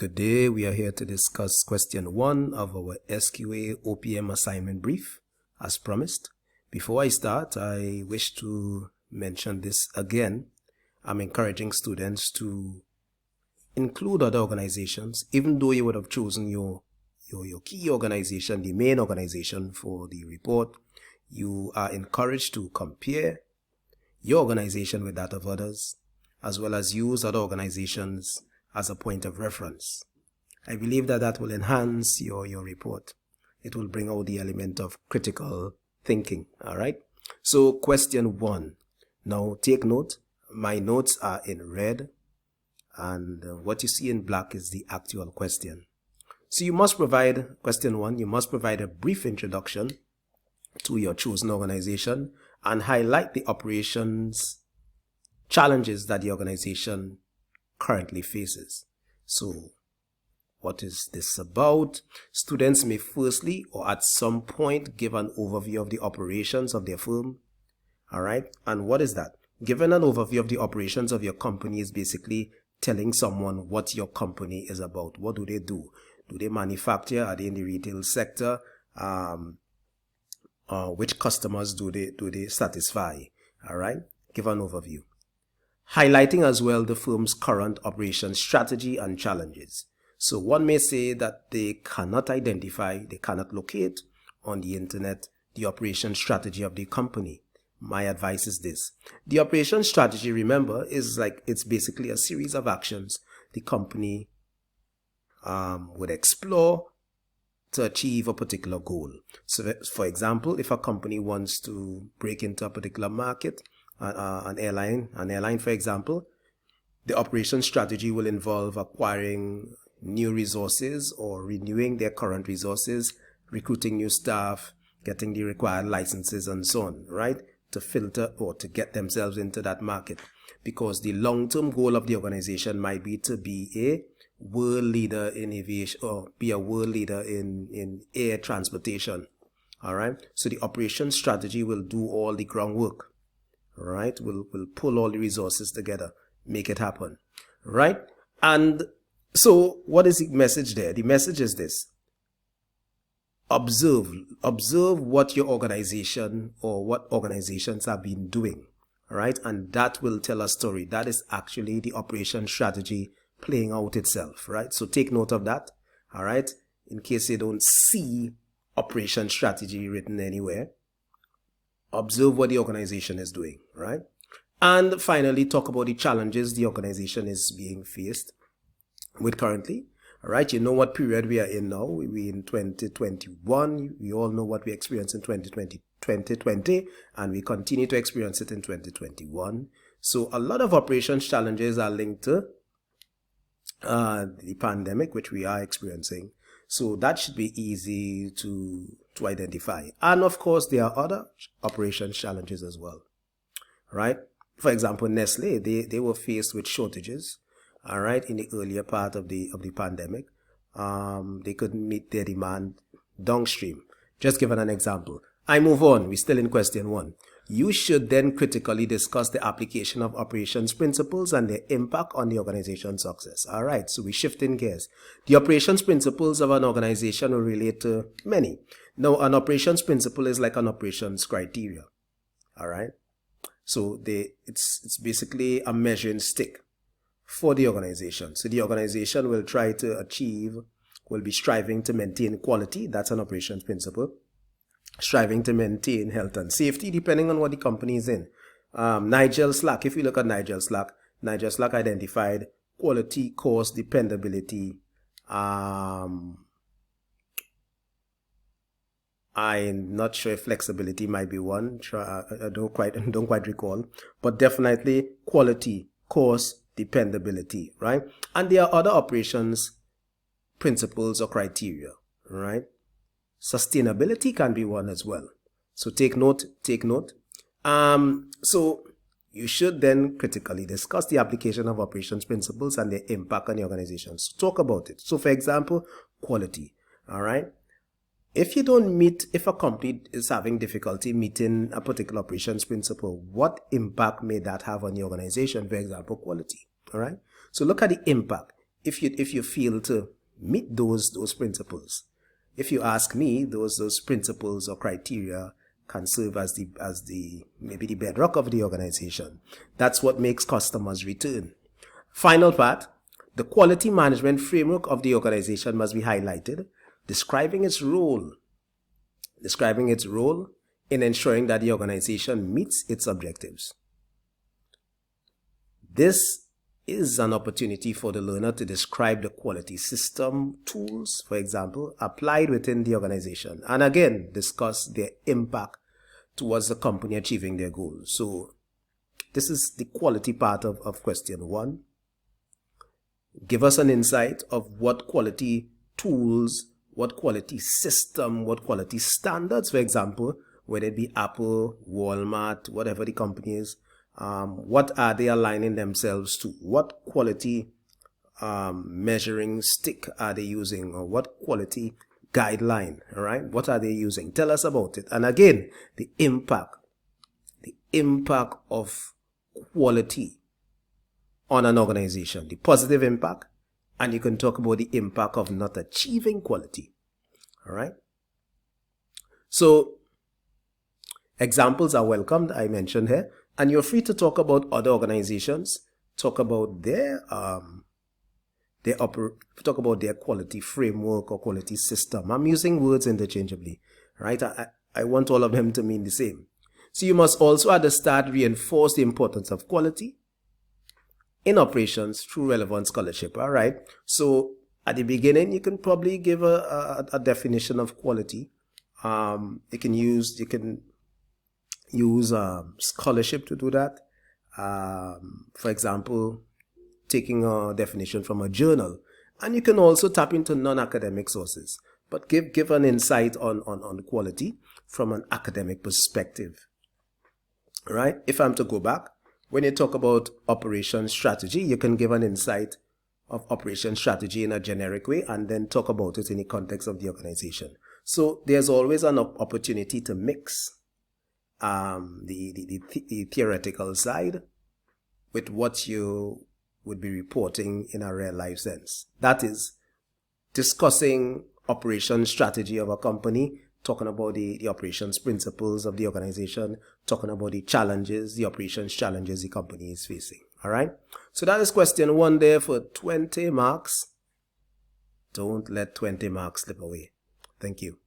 Good day. We are here to discuss question 1 of our Sqa Opm assignment brief, as promised. Before I start, I wish to mention this again. I'm encouraging students to include other organizations, even though you would have chosen your key organization, the main organization for the report. You are encouraged to compare your organization with that of others, as well as use other organizations as a point of reference. I believe that will enhance your report. It will bring out the element of critical thinking. All right. So question 1. Now take note. My notes are in red, and what you see in black is the actual question. So you must provide, question 1, you must provide a brief introduction to your chosen organization and highlight the operations challenges that the organization currently faces. So what is this about? Students may firstly or at some point give an overview of the operations of their firm. All right. And what is that? Giving an overview of the operations of your company is basically telling someone what your company is about. What do they do? Do they manufacture? Are they in the retail sector? Which customers do they satisfy? All right. Give an overview. Highlighting as well the firm's current operation strategy and challenges. So one may say that they cannot identify, they cannot locate on the internet the operation strategy of the company. My advice is this. The operation strategy, remember, is it's basically a series of actions the company would explore to achieve a particular goal. So for example, if a company wants to break into a particular market, an airline for example, the operation strategy will involve acquiring new resources or renewing their current resources, recruiting new staff, getting the required licenses and so on, right? To filter or to get themselves into that market. Because the long-term goal of the organization might be to be a world leader in aviation or be a world leader in air transportation. All right. So the operation strategy will do all the groundwork. All right. We'll pull all the resources together, make it happen. Right. And so what is the message there? The message is this. Observe what your organization or what organizations have been doing. All right. And that will tell a story. That is actually the operation strategy playing out itself. Right. So take note of that. All right. In case you don't see operation strategy written anywhere, observe what the organization is doing. Right. And finally, talk about the challenges the organization is being faced with currently. All right, you know what period we are in now. We're in 2021. We all know what we experienced in 2020, and we continue to experience it in 2021. So a lot of operations challenges are linked to the pandemic, which we are experiencing. So that should be easy to identify. And of course, there are other operations challenges as well. Right? For example, Nestle, they were faced with shortages. All right, in the earlier part of the pandemic, they couldn't meet their demand downstream. Just giving an example. I move on. We're still in question 1. You should then critically discuss the application of operations principles and their impact on the organization's success. All right, so we shift in gears. The operations principles of an organization will relate to many. Now, an operations principle is like an operations criteria. All right, so it's basically a measuring stick for the organization. So the organization will will be striving to maintain quality. That's an operations principle. Striving to maintain health and safety, depending on what the company is in. Nigel Slack, if you look at Nigel Slack identified quality, cost, dependability. I'm not sure if flexibility might be one. I don't quite recall, but definitely quality, cost, dependability, right? And there are other operations principles or criteria, right? Sustainability can be one as well. So take note. So you should then critically discuss the application of operations principles and their impact on the organization. So talk about it. So for example, quality, all right? If a company is having difficulty meeting a particular operations principle, what impact may that have on the organization? For example, quality. All right. So look at the impact. if you fail to meet those principles. If you ask me, those principles or criteria can serve as the maybe the bedrock of the organization. That's what makes customers return. Final part, the quality management framework of the organization must be highlighted, describing its role in ensuring that the organization meets its objectives. This is an opportunity for the learner to describe the quality system, tools, for example, applied within the organization, and again, discuss their impact towards the company achieving their goals. So this is the quality part of question 1. Give us an insight of what quality tools, what quality system, what quality standards, for example, whether it be Apple, Walmart, whatever the company is, what are they aligning themselves to? What quality measuring stick are they using, or what quality guideline? All right, what are they using? Tell us about it. And again, the impact of quality on an organization, the positive impact, and you can talk about the impact of not achieving quality. All right. So examples are welcomed, I mentioned here, and you're free to talk about other organizations, talk about their quality framework or quality system. I'm using words interchangeably, right? I want all of them to mean the same. So you must also at the start reinforce the importance of quality in operations through relevant scholarship. All right. So at the beginning, you can probably give a definition of quality. You can use scholarship to do that. For example, taking a definition from a journal, and you can also tap into non-academic sources, but give an insight on quality from an academic perspective. All right. If I'm to go back, when you talk about operation strategy, you can give an insight of operation strategy in a generic way and then talk about it in the context of the organization. So there's always an opportunity to mix the theoretical side with what you would be reporting in a real life sense. That is discussing operation strategy of a company, talking about the operations principles of the organization, talking about the challenges, the operations challenges the company is facing. All right. So that is question 1 there for 20 marks. Don't let 20 marks slip away. Thank you.